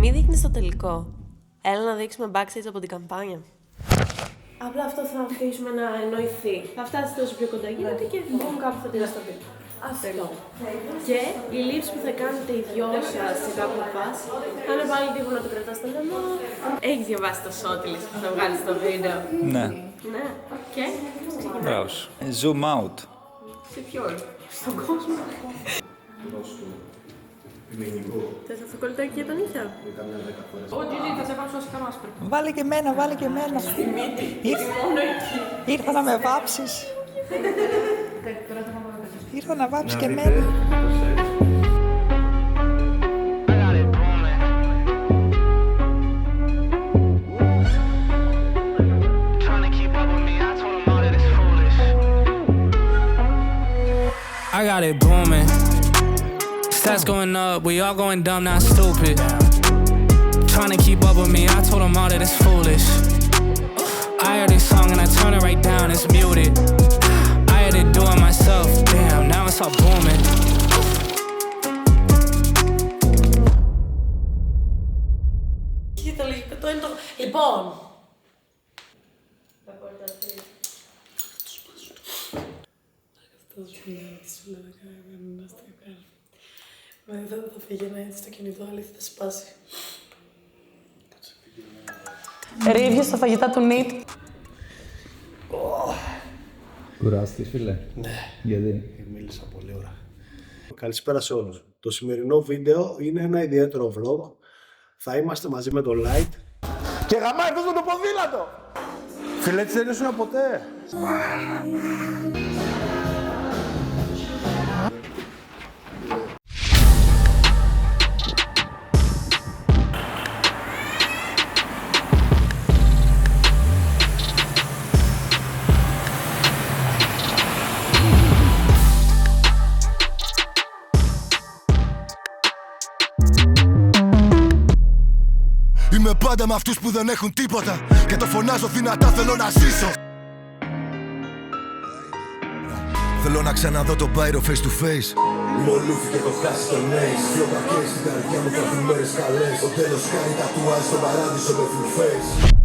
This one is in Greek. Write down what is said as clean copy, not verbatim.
Μη δείχνεις το τελικό. Έλα να δείξουμε backstage από την καμπάνια. Απλά αυτό θα αφήσουμε να εννοηθεί. Θα φτάσει τόσο πιο κοντά γίνεται και μπουν κάπου θα την ασταθεί. Αυτό. Και η λήψη που θα κάνετε οι δυο σας σε κάποια φάση θα είναι πάλι λίγο να το κρατάς στο λαιμό. Έχεις διαβάσει το Σώτιλης που θα βγάλεις στο βίντεο? Ναι. Ναι. Και Μπράβο. Zoom out. σε ποιον? Στον κόσμο. Θες αυτό το κολλητάκι για τον νύχια? Όχι, θα σε βάψω ως καμάσπρο. Βάλε και εμένα, βάλε και εμένα. Ήρθα να με βάψεις. Ήρθα να βάψεις και εμένα. I got it booming. Stats going up, we all going dumb, not stupid. Trying to keep up with me, I told them all that it's foolish. I heard this song and I turn it right down, it's muted. I had to do it myself, damn, now it's all booming. Κοίτα λογικό, το είναι το... Λοιπόν. Θα κορταθεί. Αυτός μιλάει, τι σου λέω να κάνει, να στο κάνει. Μα δεν θα πήγαινα έτσι στο κινητό, αλήθεια θα σπάσει. Ρίβιο στα φαγητά του Νιτ. Κουράστηκες, φίλε? Ναι. Γιατί? Μίλησα πολύ ώρα. Καλησπέρα σε όλους. Το σημερινό βίντεο είναι ένα ιδιαίτερο vlog. Θα είμαστε μαζί με το Light. Και γαμάει αυτός με το ποδήλατο! Φίλε, έτσι δεν ήσουν ποτέ. Είμαι πάντα με αυτούς που δεν έχουν τίποτα και το φωνάζω δυνατά, θέλω να ζήσω. Θέλω να ξαναδώ τον Πάιρο face to face. Είναι ο Λούφι και το χάσει τον Ace. Δυο κακές στην καρδιά μου θα έρθουν μέρες καλές. Ο τέλος κάνει τατουάζ στον παράδεισο με full face.